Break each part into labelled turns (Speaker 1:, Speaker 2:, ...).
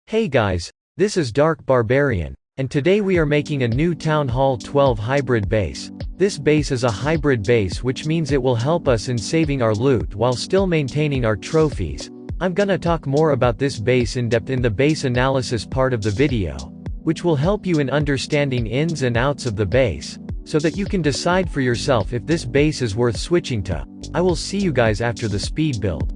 Speaker 1: Hey guys, this is Dark Barbarian, and today we are making a new Town Hall 12 hybrid base. This base is a hybrid base, which means it will help us in saving our loot while still maintaining our trophies. I'm gonna talk more about this base in depth in the base analysis part of the video, which will help you in understanding ins and outs of the base, so that you can decide for yourself if this base is worth switching to. I will see you guys after the speed build.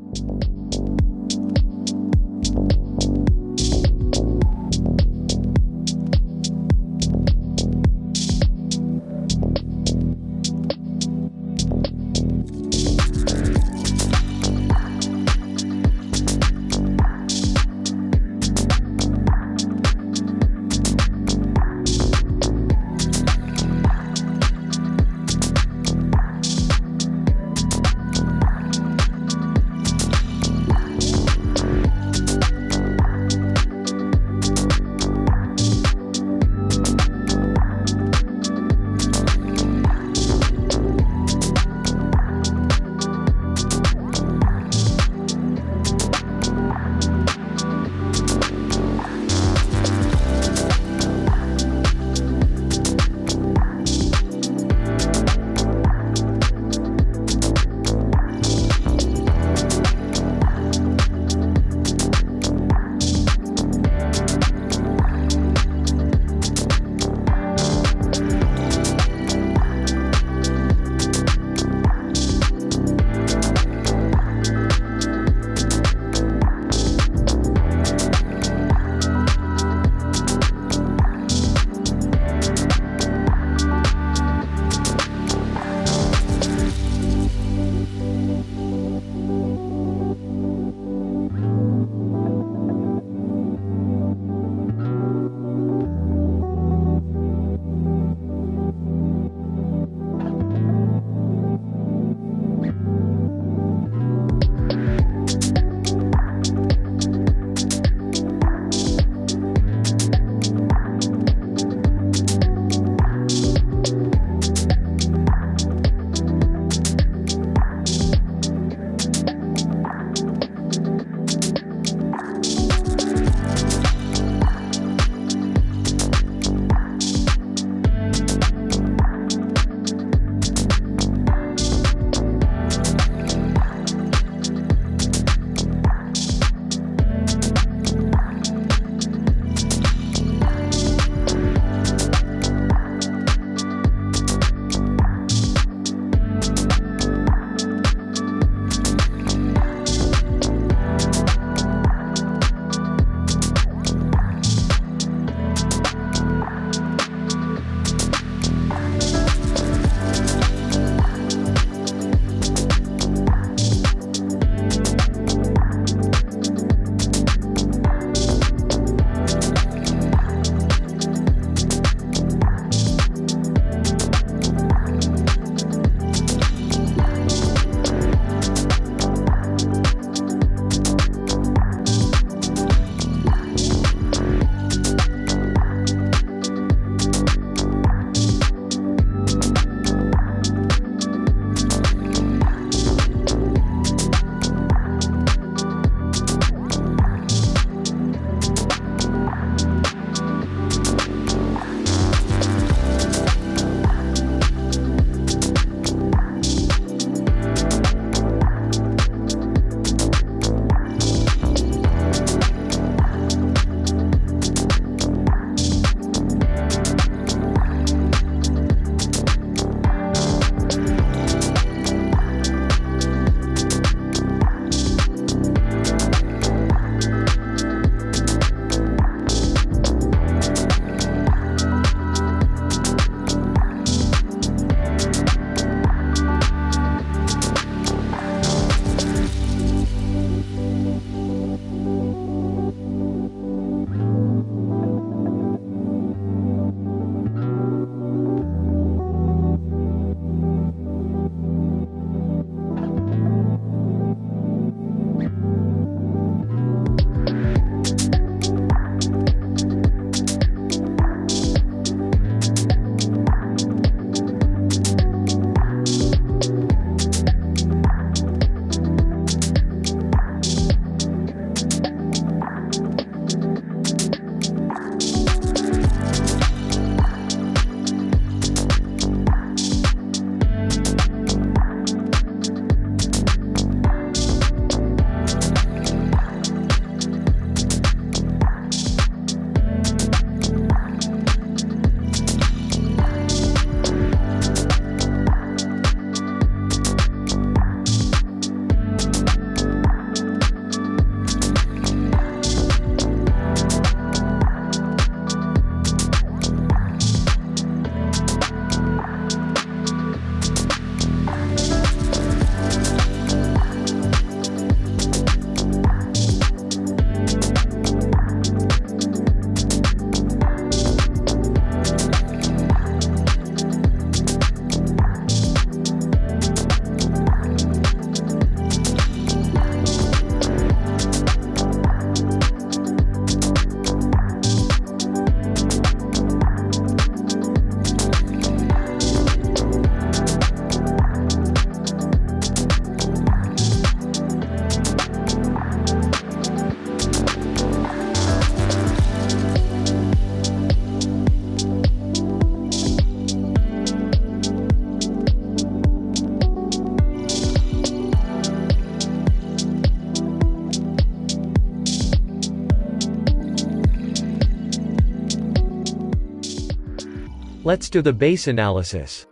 Speaker 1: Let's do the base analysis.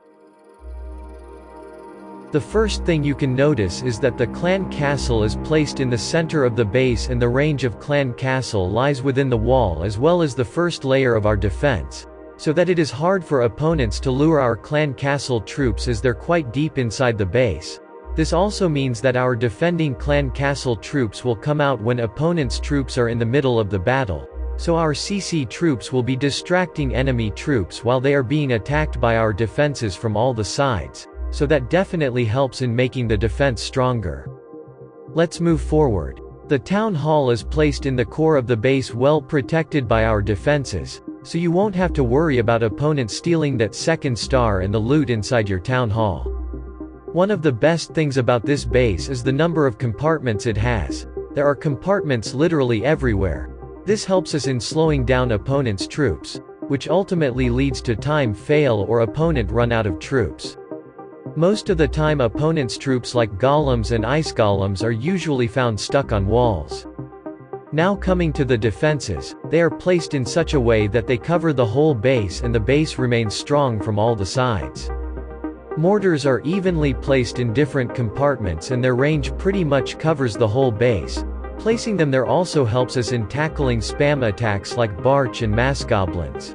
Speaker 1: The first thing you can notice is that the clan castle is placed in the center of the base and the range of clan castle lies within the wall as well as the first layer of our defense, so that it is hard for opponents to lure our clan castle troops as they're quite deep inside the base. This also means that our defending clan castle troops will come out when opponents' troops are in the middle of the battle, so our CC troops will be distracting enemy troops while they are being attacked by our defenses from all the sides. So that definitely helps in making the defense stronger. Let's move forward. The town hall is placed in the core of the base, well protected by our defenses, so you won't have to worry about opponents stealing that second star and the loot inside your town hall. One of the best things about this base is the number of compartments it has. There are compartments literally everywhere. This helps us in slowing down opponents' troops, which ultimately leads to time fail or opponent run out of troops. Most of the time opponents' troops like golems and ice golems are usually found stuck on walls. Now coming to the defenses, they are placed in such a way that they cover the whole base and the base remains strong from all the sides. Mortars are evenly placed in different compartments and their range pretty much covers the whole base. Placing them there also helps us in tackling spam attacks like Barch and mass goblins.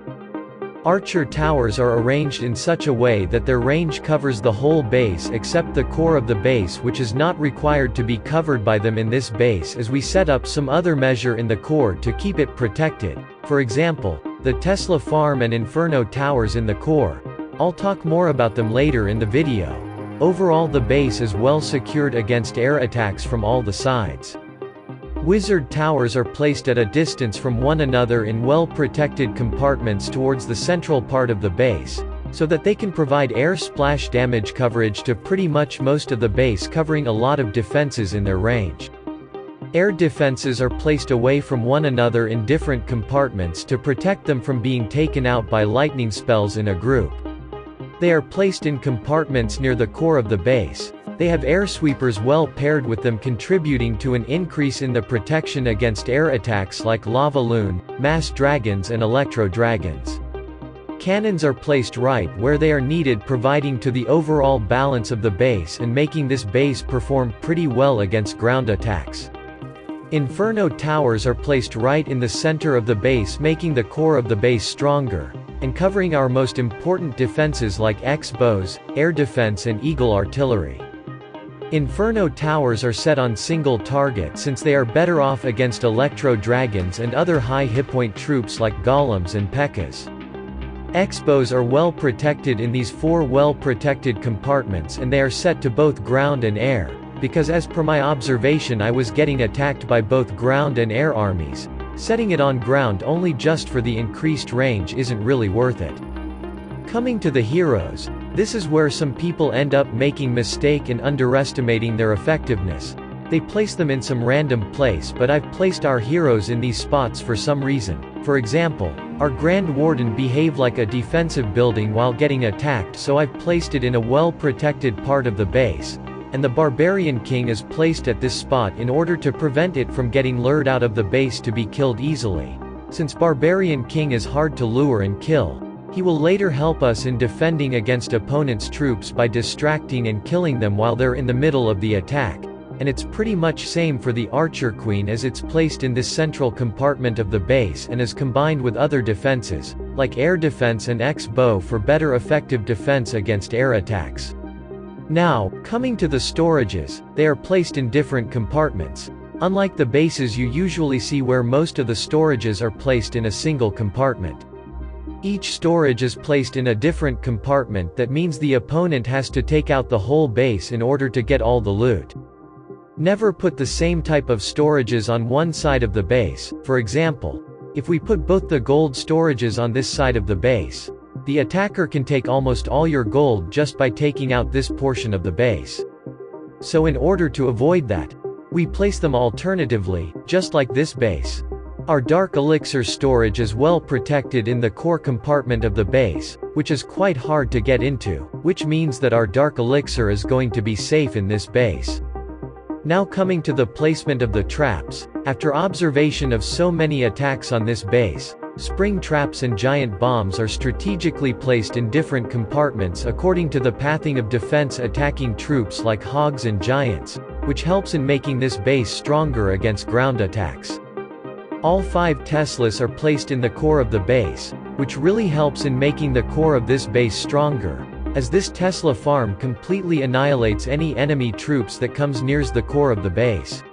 Speaker 1: Archer towers are arranged in such a way that their range covers the whole base except the core of the base, which is not required to be covered by them in this base, as we set up some other measure in the core to keep it protected. For example, the Tesla farm and Inferno towers in the core. I'll talk more about them later in the video. Overall, the base is well secured against air attacks from all the sides. Wizard towers are placed at a distance from one another in well-protected compartments towards the central part of the base, so that they can provide air splash damage coverage to pretty much most of the base, covering a lot of defenses in their range. Air defenses are placed away from one another in different compartments to protect them from being taken out by lightning spells in a group. They are placed in compartments near the core of the base. They have air sweepers well paired with them, contributing to an increase in the protection against air attacks like lava loon, mass dragons and electro dragons. Cannons are placed right where they are needed, providing to the overall balance of the base and making this base perform pretty well against ground attacks. Inferno towers are placed right in the center of the base, making the core of the base stronger, and covering our most important defenses like X-bows, air defense and eagle artillery. Inferno towers are set on single target since they are better off against electro dragons and other high hitpoint troops like golems and P.E.K.K.A.s. X-bows are well protected in these 4 well protected compartments, and they are set to both ground and air, because as per my observation I was getting attacked by both ground and air armies. Setting it on ground only just for the increased range isn't really worth it. Coming to the heroes, this is where some people end up making mistake and underestimating their effectiveness. They place them in some random place, but I've placed our heroes in these spots for some reason. For example, our Grand Warden behaved like a defensive building while getting attacked, so I've placed it in a well-protected part of the base, and the Barbarian King is placed at this spot in order to prevent it from getting lured out of the base to be killed easily. Since Barbarian King is hard to lure and kill, he will later help us in defending against opponents' troops by distracting and killing them while they're in the middle of the attack. And it's pretty much same for the Archer Queen, as it's placed in this central compartment of the base and is combined with other defenses, like air defense and X-bow for better effective defense against air attacks. Now, coming to the storages, they are placed in different compartments. Unlike the bases you usually see where most of the storages are placed in a single compartment. Each storage is placed in a different compartment. That means the opponent has to take out the whole base in order to get all the loot. Never put the same type of storages on one side of the base. For example, if we put both the gold storages on this side of the base, the attacker can take almost all your gold just by taking out this portion of the base. So in order to avoid that, we place them alternatively, just like this base. Our Dark Elixir storage is well protected in the core compartment of the base, which is quite hard to get into, which means that our Dark Elixir is going to be safe in this base. Now coming to the placement of the traps, after observation of so many attacks on this base, Spring traps and giant bombs are strategically placed in different compartments according to the pathing of defense attacking troops like hogs and giants, which helps in making this base stronger against ground attacks. All 5 Teslas are placed in the core of the base, which really helps in making the core of this base stronger, as this Tesla farm completely annihilates any enemy troops that comes near the core of the base.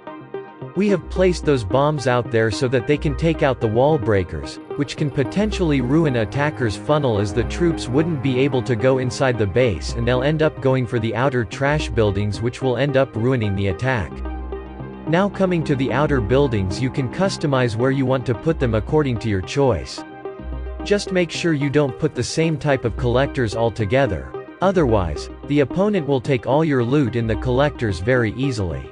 Speaker 1: We have placed those bombs out there so that they can take out the wall breakers, which can potentially ruin attackers' funnel as the troops wouldn't be able to go inside the base and they'll end up going for the outer trash buildings, which will end up ruining the attack. Now coming to the outer buildings, you can customize where you want to put them according to your choice. Just make sure you don't put the same type of collectors all together, otherwise, the opponent will take all your loot in the collectors very easily.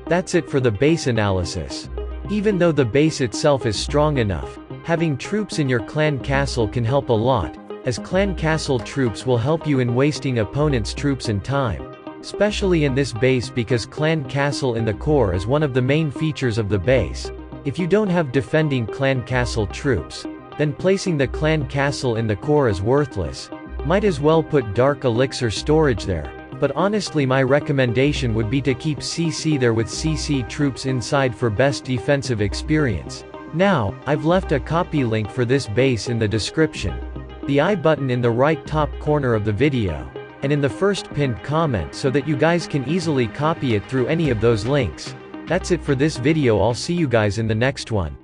Speaker 1: That's it for the base analysis. Even though the base itself is strong enough, having troops in your clan castle can help a lot, as clan castle troops will help you in wasting opponents' troops and time. Especially in this base, because clan castle in the core is one of the main features of the base. If you don't have defending clan castle troops, then placing the clan castle in the core is worthless. Might as well put dark elixir storage there. But honestly, my recommendation would be to keep CC there with CC troops inside for best defensive experience. Now, I've left a copy link for this base in the description, the I button in the right top corner of the video, and in the first pinned comment so that you guys can easily copy it through any of those links. That's it for this video. I'll see you guys in the next one.